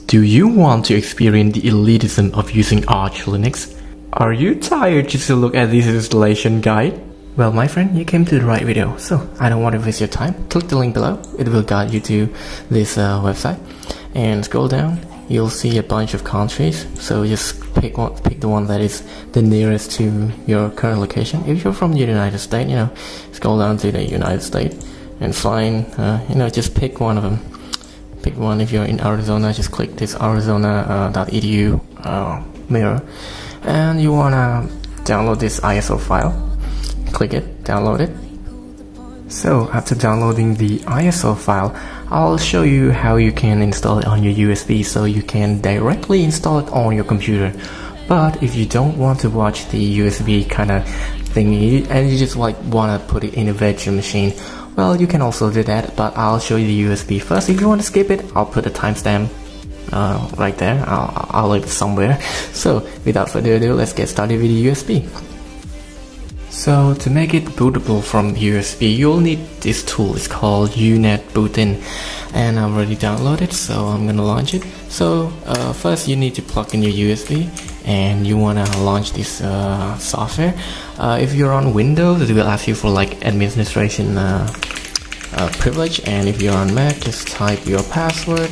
Do you want to experience the elitism of using Arch Linux? Are you tired just to look at this installation guide? Well, my friend, you came to the right video, so I don't want to waste your time. Click the link below, it will guide you to this website. And scroll down, you'll see a bunch of countries, so just pick the one that is the nearest to your current location. If you're from the United States, scroll down to the United States and find, just pick one of them. Pick one. If you're in Arizona, just click this arizona.edu mirror, and you wanna download this ISO file. Click it, download it. So after downloading the ISO file, I'll show you how you can install it on your USB, so you can directly install it on your computer. But if you don't want to watch the USB kind of thingy and you just wanna put it in a virtual machine, well, you can also do that, but I'll show you the USB first. If you want to skip it, I'll put a timestamp right there. I'll leave it somewhere. So without further ado, let's get started with the USB. So to make it bootable from USB, you'll need this tool. It's called UNet Bootin, and I've already downloaded, so I'm gonna launch it. So first you need to plug in your USB, and you wanna launch this software. If you're on Windows, it will ask you for administration privilege, and if you're on Mac, just type your password.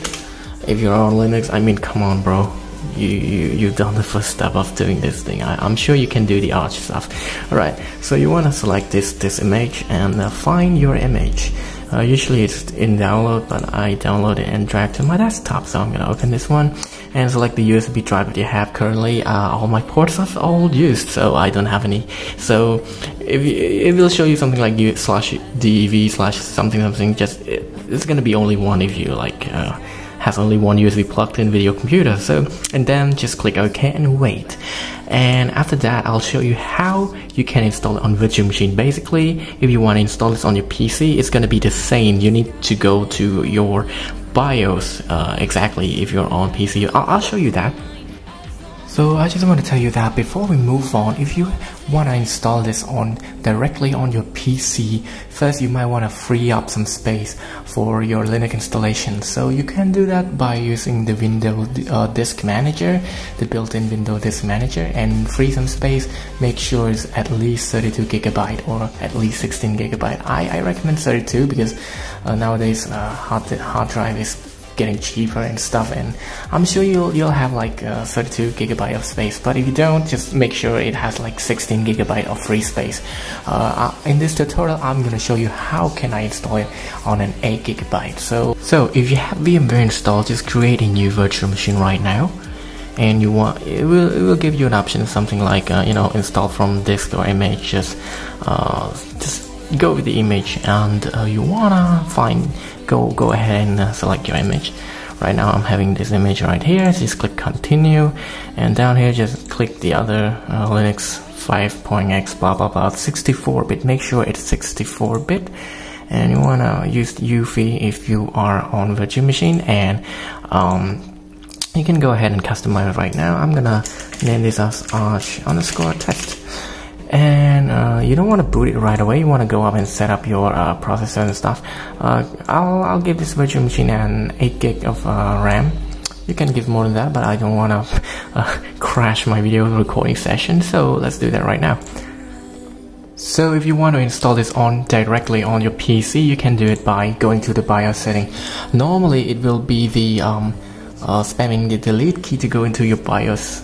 If you're on Linux, I mean, come on, bro. You've done the first step of doing this thing. I'm sure you can do the Arch stuff. Alright, so you want to select this image and find your image. Usually it's in download, but I download it and drag to my desktop. So I'm gonna open this one and select the USB drive that you have currently. All my ports are all used, so I don't have any. So it will show you something like u/dev/something. Just it's gonna be only one if you has only one USB plugged in with your computer. So, and then just click OK and wait. And after that, I'll show you how you can install it on virtual machine. Basically, if you want to install this on your PC, it's gonna be the same. You need to go to your BIOS exactly if you're on PC. I'll show you that. So I just want to tell you that before we move on, if you want to install this directly on your PC, first you might want to free up some space for your Linux installation. So you can do that by using the Windows Disk Manager, the built-in Windows Disk Manager, and free some space. Make sure it's at least 32 GB or at least 16 GB. I recommend 32 because nowadays hard drive is getting cheaper and stuff, and I'm sure you'll have 32 GB of space. But if you don't, just make sure it has 16 GB of free space. In this tutorial, I'm gonna show you how can I install it on an 8 GB. So if you have VMware installed, just create a new virtual machine right now, and it will give you an option, something like install from disk or image. Just go with the image, and you wanna go ahead and select your image. Right now I'm having this image right here. Just click continue, and down here just click the other Linux 5.x blah blah blah 64-bit. Make sure it's 64-bit, and you wanna use UEFI if you are on virtual machine, and you can go ahead and customize it right now. I'm gonna name this as Arch_test. And you don't want to boot it right away. You want to go up and set up your processor and stuff. I'll give this virtual machine an 8 GB of RAM. You can give more than that, but I don't want to crash my video recording session, so let's do that right now. So if you want to install this directly on your PC, you can do it by going to the BIOS setting. Normally it will be the spamming the delete key to go into your BIOS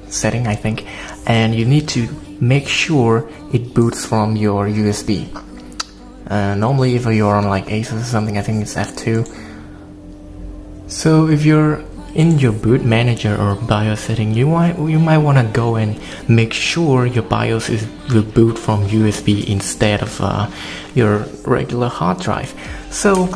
setting, I think, and you need to make sure it boots from your USB. Normally if you're on Asus or something, I think it's F2. So if you're in your boot manager or BIOS setting, you might want to go and make sure your BIOS will boot from USB instead of your regular hard drive. So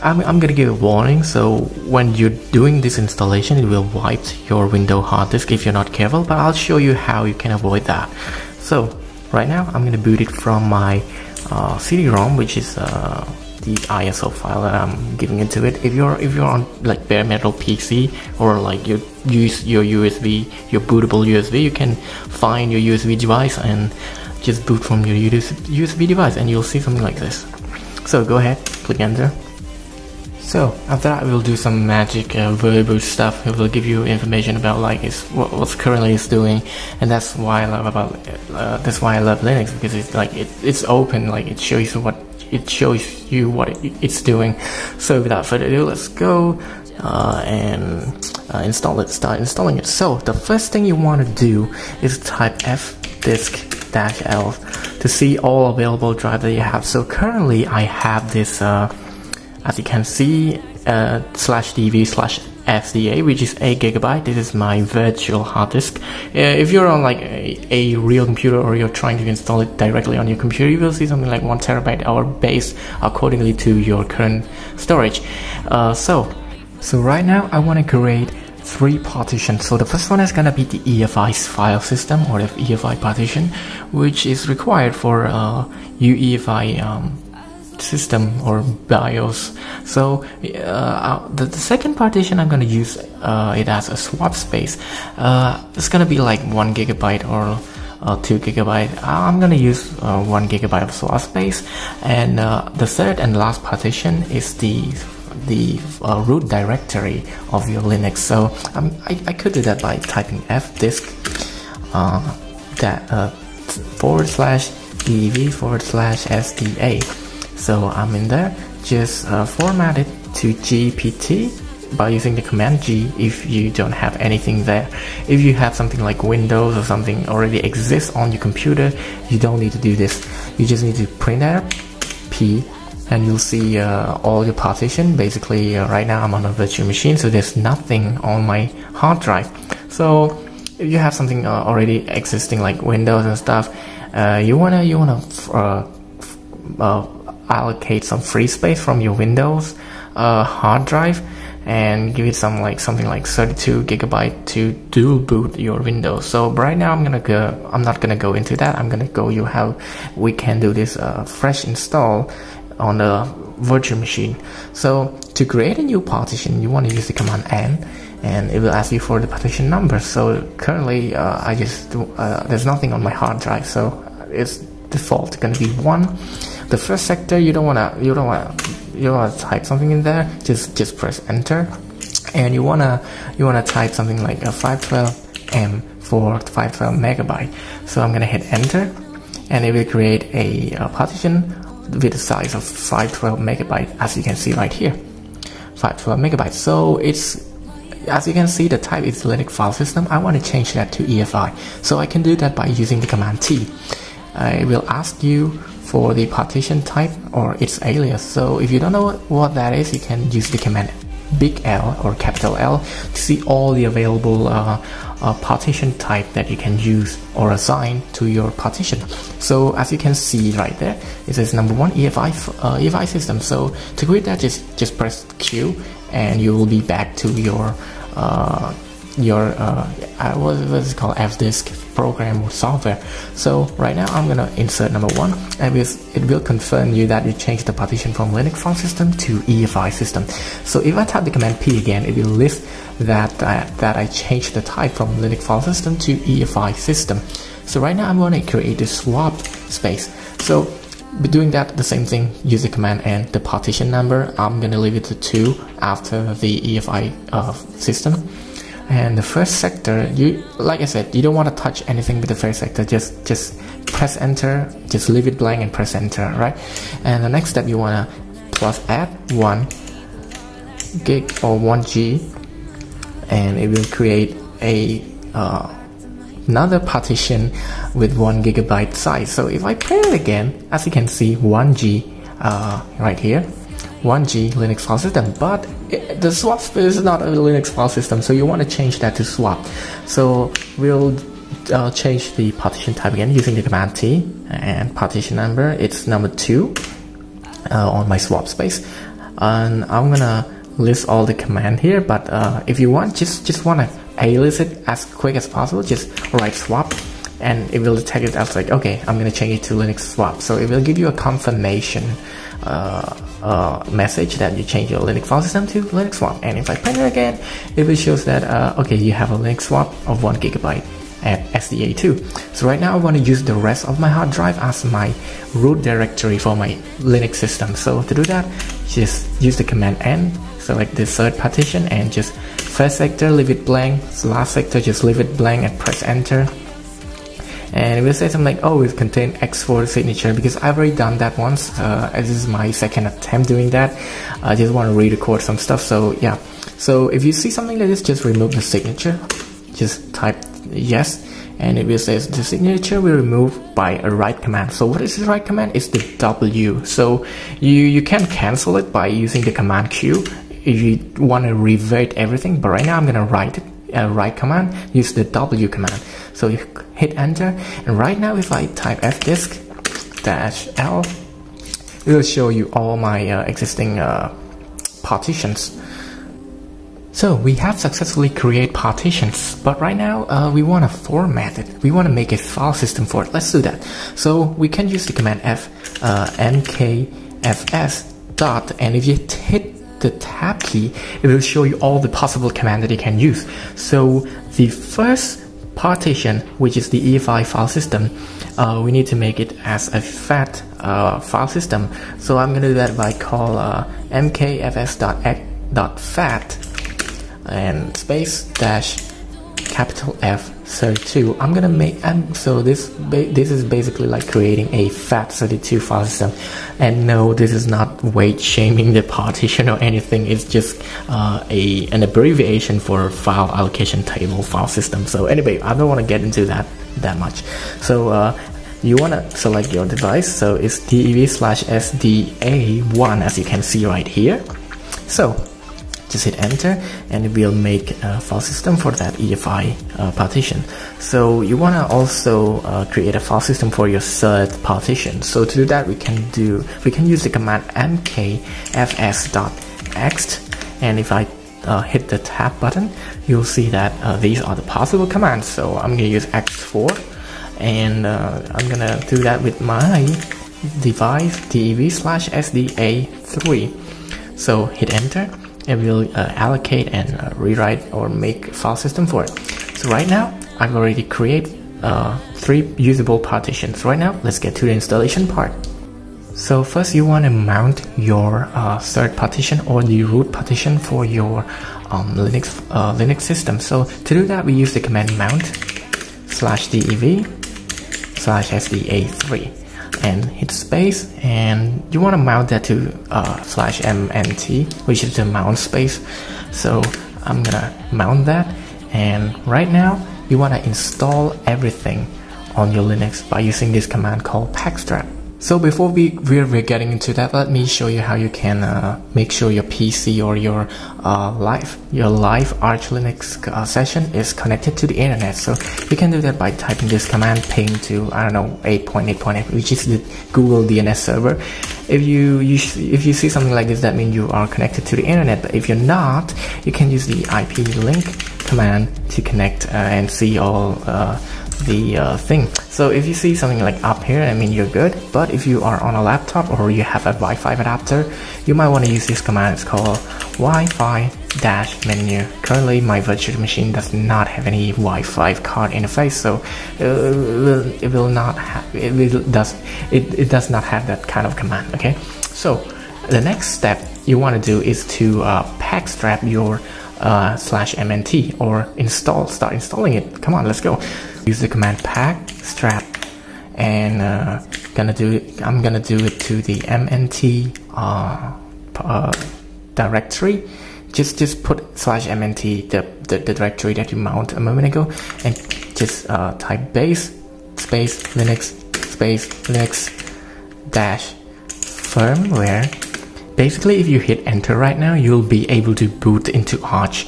I'm gonna give a warning. So when you're doing this installation, it will wipe your Windows hard disk if you're not careful, but I'll show you how you can avoid that. So right now I'm gonna boot it from my CD-ROM, which is the ISO file that I'm giving into it. If you're on bare metal PC, or you use your USB, your bootable USB, you can find your USB device and just boot from your USB device, and you'll see something like this. So go ahead, click enter. So after that, we'll do some magic verbal stuff. It will give you information about like what's currently it's doing, and that's why I love about that's why I love Linux, because it's like it's open, like it shows you what it's doing. So without further ado, let's go and install it. Start installing it. So the first thing you want to do is type fdisk-l to see all available drive that you have. So currently I have this as you can see /dv/fda, which is 8 GB. This is my virtual hard disk. If you're on like a real computer, or you're trying to install it directly on your computer, you will see something like 1 TB or based accordingly to your current storage. So right now I want to create 3 partitions. So the first one is gonna be the EFI file system, or the EFI partition, which is required for UEFI system or BIOS. So the second partition, I'm gonna use it as a swap space. It's gonna be like 1 GB or 2 GB. I'm gonna use 1 GB of swap space. And the third and last partition is the root directory of your Linux. So I could do that by typing fdisk/dv/sda. So I'm in there. Just format it to GPT by using the command G if you don't have anything there. If you have something like Windows or something already exists on your computer, you don't need to do this. You just need to print out P, and you'll see all your partition. Basically right now I'm on a virtual machine, so there's nothing on my hard drive. So if you have something already existing like Windows and stuff, you wanna allocate some free space from your Windows hard drive and give it something like 32 GB to dual boot your Windows. So right now I'm not gonna go into that. I'm gonna go how we can do this fresh install on the virtual machine. So to create a new partition, you want to use the command N, and it will ask you for the partition number. So currently there's nothing on my hard drive, so it's default gonna be 1. The first sector, you don't wanna type something in there. Just press enter, and you wanna type something like a 512M for 512 MB. So I'm gonna hit enter, and it will create a partition with a size of 512 MB, as you can see right here, 512 MB. So it's, as you can see, the type is Linux file system. I want to change that to EFI, so I can do that by using the command T. It will ask you for the partition type or its alias. So if you don't know what that is, you can use the command big L or capital L to see all the available partition type that you can use or assign to your partition. So as you can see right there, it says number 1 EFI system. So to create that, just press Q, and you will be back to your what's it called, fdisk program or software. So right now I'm gonna insert number 1, and it will confirm you that you changed the partition from Linux file system to EFI system. So if I type the command P again, it will list that I changed the type from Linux file system to EFI system. So right now I'm going to create a swap space. So doing that, the same thing, use the command N. The partition number, I'm gonna leave it to 2 after the EFI system. And the first sector, like I said, you don't want to touch anything with the first sector. Just press enter, just leave it blank and press enter, right? And the next step, you want to +add 1 gig or 1 G, and it will create another partition with 1 GB size. So if I print it again, as you can see, 1 G right here, 1 G Linux file system, but the swap space is not a Linux file system, so you want to change that to swap. So we'll change the partition type again using the command T, and partition number, it's number 2 on my swap space. And I'm gonna list all the command here, but if you want, just want to alias it as quick as possible, just write swap, and it will detect it as like, okay, I'm gonna change it to Linux swap. So it will give you a confirmation message that you change your Linux file system to Linux swap. And if I print it again, it will show that okay, you have a Linux swap of 1 GB. at SDA2. So right now I want to use the rest of my hard drive as my root directory for my Linux system. So to do that, just use the command N, select the third partition, and just first sector leave it blank, last sector just leave it blank and press enter. And it will say something like, oh, it contains X4 signature, because I've already done that once. This is my second attempt doing that. I just want to re-record some stuff. So yeah, so if you see something like this, just remove the signature, just type yes, and it will say the signature will remove by a write command. So what is the write command? It's the W. So you can cancel it by using the command Q if you want to revert everything, but right now I'm gonna write it. Write command, use the W command. So you hit enter, and right now if I type fdisk -L, it will show you all my existing partitions. So we have successfully created partitions, but right now we want to format it. We want to make a file system for it. Let's do that. So we can use the command mkfs dot, and if you hit the tab key, it will show you all the possible commands that you can use. So the first partition, which is the EFI file system, we need to make it as a fat file system. So I'm going to do that by call mkfs.fat and space dash capital F32. I'm gonna make, and so this is basically like creating a FAT32 file system. And no, this is not weight shaming the partition or anything. It's just an abbreviation for file allocation table file system. So anyway, I don't want to get into that much. So you want to select your device. So it's dev/sda1, as you can see right here. So just hit enter, and it will make a file system for that EFI partition. So you want to also create a file system for your third partition. So to do that, we can use the command mkfs.ext, and if I hit the tab button, you'll see that these are the possible commands. So I'm going to use x4, and I'm going to do that with my device dev/sda3. So hit enter. It will allocate and rewrite or make a file system for it. So right now I've already created 3 usable partitions. Right now let's get to the installation part. So first you want to mount your third partition or the root partition for your Linux system. So to do that, we use the command mount /dev/sda3 and hit space, and you want to mount that to /mnt, which is the mount space. So I'm gonna mount that, and right now you want to install everything on your Linux by using this command called pacstrap. So before we're getting into that, let me show you how you can make sure your PC or your live Arch Linux session is connected to the internet. So you can do that by typing this command ping to, I don't know, 8.8.8, which is the Google DNS server. If you see something like this, that means you are connected to the internet. But if you're not, you can use the IP link command to connect and see all the thing. So if you see something like up here, I mean you're good. But if you are on a laptop or you have a Wi-Fi adapter, you might want to use this command. It's called Wi-Fi-menu. Currently my virtual machine does not have any Wi-Fi card interface, so it does not have that kind of command. Okay, so the next step you want to do is to pacstrap your /mnt or start installing it. Come on, let's go. Use the command pacstrap, and I'm gonna do it to the mnt directory. Just put /mnt, the directory that you mount a moment ago, and just type base space linux space linux dash firmware. Basically, if you hit enter right now, you'll be able to boot into Arch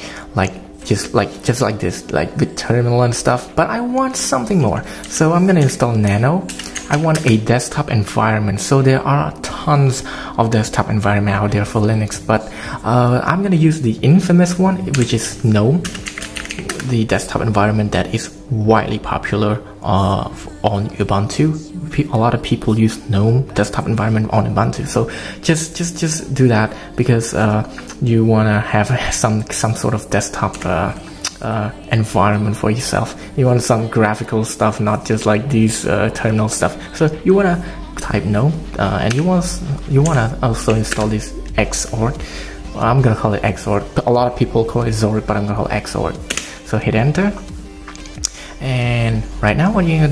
just like this, like with terminal and stuff. But I want something more, so I'm gonna install Nano. I want a desktop environment. So there are tons of desktop environment out there for Linux, but I'm gonna use the infamous one, which is GNOME, the desktop environment that is widely popular on Ubuntu. A lot of people use GNOME desktop environment on Ubuntu. So just do that, because you wanna have some sort of desktop environment for yourself. You want some graphical stuff, not just like these terminal stuff. So you wanna type no, and you wanna also install this Xort. I'm gonna call it Xort. A lot of people call it Xort, but I'm gonna call it Xort. So hit enter, and right now what you're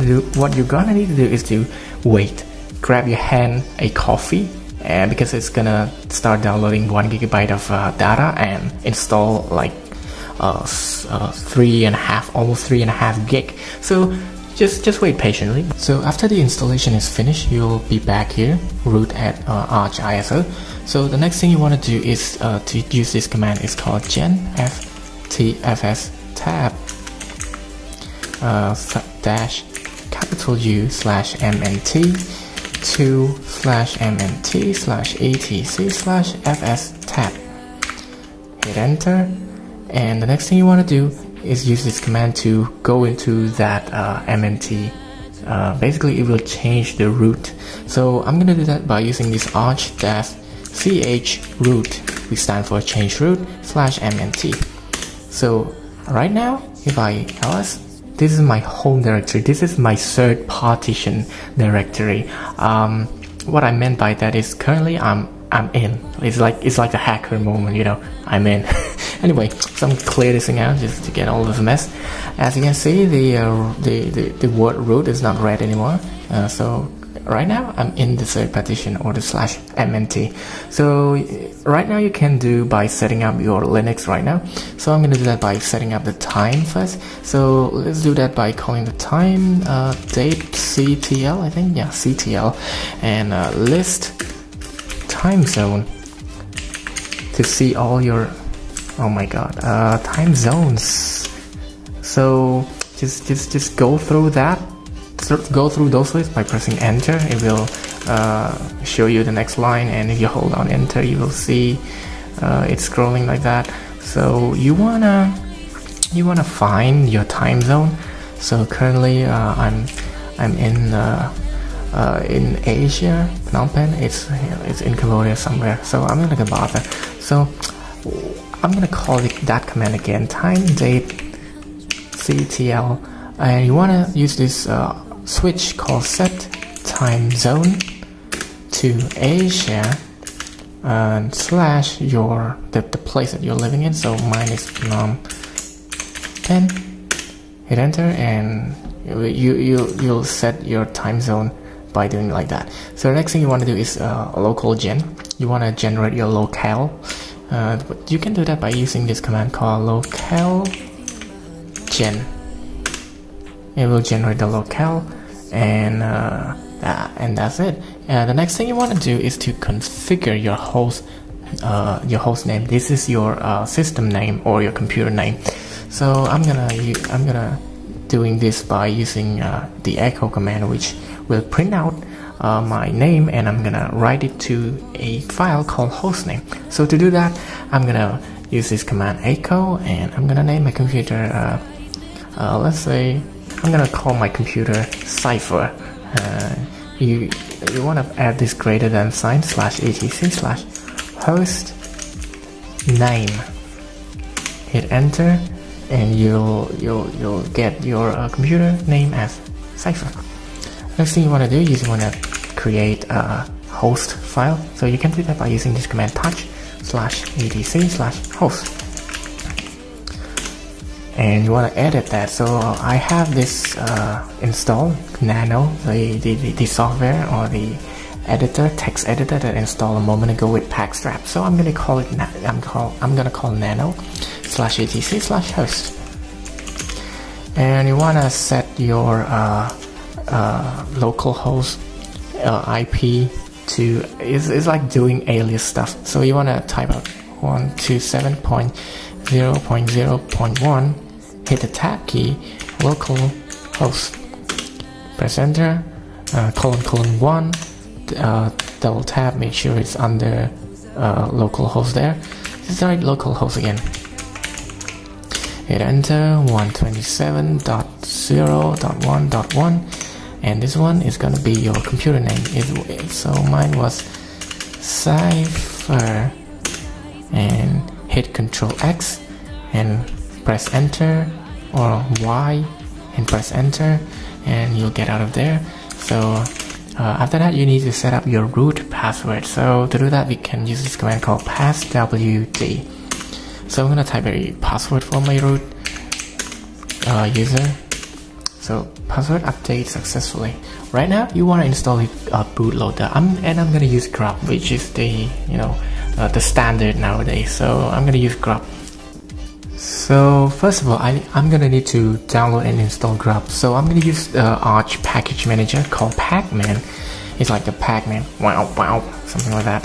gonna need to do is to wait. Grab your hand a coffee, and because it's gonna start downloading 1 GB of data and install like almost 3.5 gig. So just wait patiently. So after the installation is finished, you'll be back here, root at Arch ISO. So the next thing you want to do is to use this command. It's called gen ftfs tab dash capital U slash mnt 2 slash mnt slash etc slash fs tab. Hit enter, and the next thing you want to do is use this command to go into that mnt. Basically it will change the root. So I'm gonna do that by using this arch dash ch root, we stand for change root slash mnt. So right now, if I ls, this is my home directory, this is my third partition directory. What I meant by that is currently I'm in. It's like the hacker moment, you know, I'm in. Anyway, so I'm gonna clear this thing out just to get all of the mess. As you can see, the word root is not red anymore. So right now I'm in the third partition, or the slash mnt. So right now you can do by setting up your Linux right now. So I'm gonna do that by setting up the time first. So let's do that by calling the time date ctl, I think, yeah, ctl, and list time zone to see all your, oh my god, time zones. So just go through that. Go through those lists by pressing enter. It will show you the next line, and if you hold on enter, you will see it's scrolling like that. So you wanna find your time zone. So currently I'm in Asia, Phnom Penh. It's in Cambodia somewhere. So I'm not gonna bother. So I'm gonna call that command again, time date ctl, and you wanna use this switch called set time zone to Asia and slash the place that you're living in. So mine is Phnom Penh. Hit enter, and you'll set your time zone by doing like that. So the next thing you want to do is local gen. You want to generate your locale. But you can do that by using this command called locale gen. It will generate the locale, and that's it. The next thing you want to do is to configure your host name. This is your system name or your computer name. So I'm gonna doing this by using the echo command, which will print out my name, and I'm gonna write it to a file called hostname. So to do that, I'm gonna use this command echo, and I'm gonna name my computer let's say I'm gonna call my computer Cipher. You want to add this greater than sign slash etc slash host name. Hit enter, and you'll get your computer name as Cipher. Next thing you want to do is you want to create a host file. So you can do that by using this command touch slash etc slash host. And you want to edit that. So I have this installed, Nano, the software or the editor, text editor that I installed a moment ago with Packstrap. So I'm gonna call it I'm gonna call Nano slash etc slash host. And you want to set your localhost IP to is like doing alias stuff. So you want to type out 127.0.0.1, hit the tab key, localhost, press enter, ::1, double tab, make sure it's under localhost there. Just write localhost again. Hit enter, 127.0.1.1, and this one is gonna be your computer name. So mine was Cipher, and hit Control X and press enter or Y and press enter, and you'll get out of there. So after that, you need to set up your root password. So to do that, we can use this command called passwd. So I'm gonna type a password for my root user. So password update successfully. Right now, you want to install a bootloader. And I'm gonna use grub, which is the the standard nowadays. So I'm gonna use grub. So first of all, I'm gonna need to download and install grub. So I'm gonna use the Arch package manager called Pacman. It's like the Pacman, wow, something like that.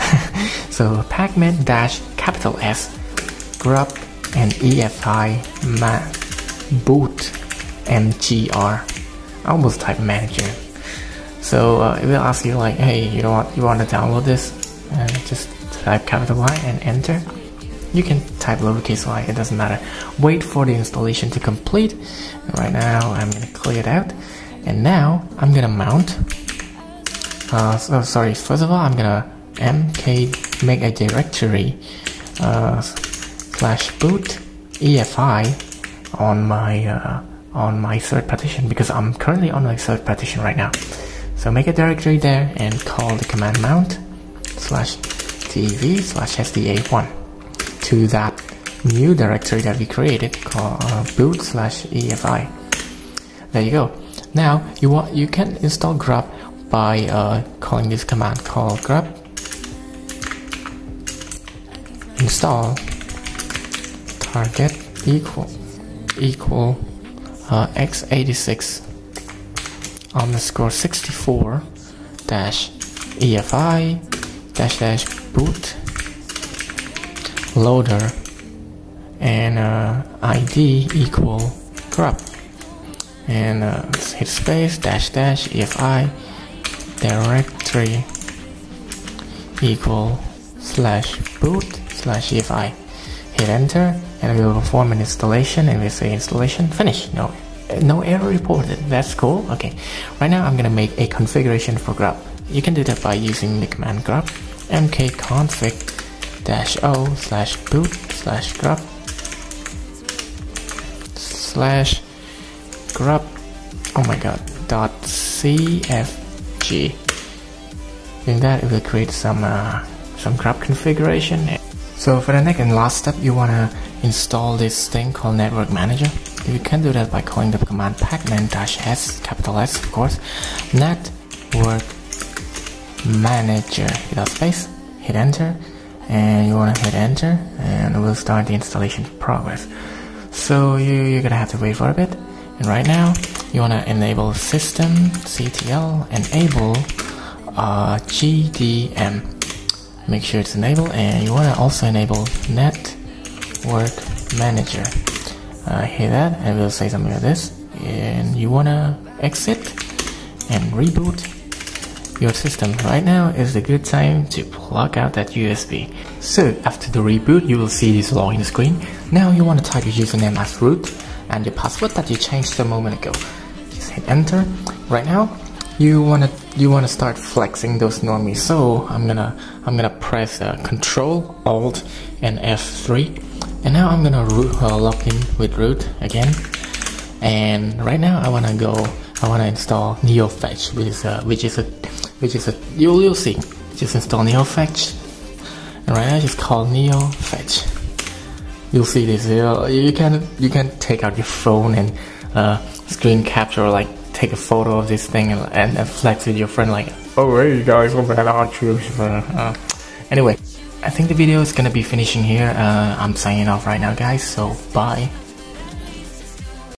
So Pacman -capital S grub and EFI boot mgr. I almost type manager. So it will ask you like, hey, you know what, you want to download this, and just type capital Y and enter. You can type lowercase y, it doesn't matter. Wait for the installation to complete. Right now I'm gonna clear it out, and now I'm gonna mount. First of all, I'm gonna make a directory /boot EFI on my third partition, because I'm currently on my third partition right now. So make a directory there and call the command mount /tv/sda1 to that new directory that we created called boot/EFI. There you go. Now you can install grub by calling this command called grub install target equal x86 _64 -EFI -boot loader and ID equal grub, and hit space --EFI directory equal /boot/EFI. Hit enter, and we will perform an installation, and we say installation finished. No error reported. That's cool. Okay, right now I'm gonna make a configuration for grub. You can do that by using the command grub mkconfig -o/boot/grub /grub .cfg. Doing that, it will create some grub configuration. So for the next and last step, you wanna install this thing called Network Manager. You can do that by calling the command pacman -s, capital S of course, Network Manager without space. Hit enter, and you wanna hit enter, and we'll start the installation progress. So you're gonna have to wait for a bit. And right now, you wanna enable Systemctl, enable GDM. Make sure it's enabled, and you wanna also enable Network Manager. Hit that, and we'll say something like this. And you wanna exit and reboot your system. Right now is a good time to plug out that USB. So after the reboot, you will see this login screen. Now you want to type your username as root and your password that you changed a moment ago. Just hit enter. Right now, you wanna start flexing those normies. So I'm gonna press Control Alt and F3, and now I'm gonna log in with root again. And right now I wanna install NeoFetch, which is a you'll see. Just install NeoFetch, and right now just call NeoFetch. You'll see this. You can take out your phone and screen capture, or like take a photo of this thing and flex with your friend, like, oh hey guys, look at that. Anyway, I think the video is gonna be finishing here. I'm signing off right now, guys. So bye.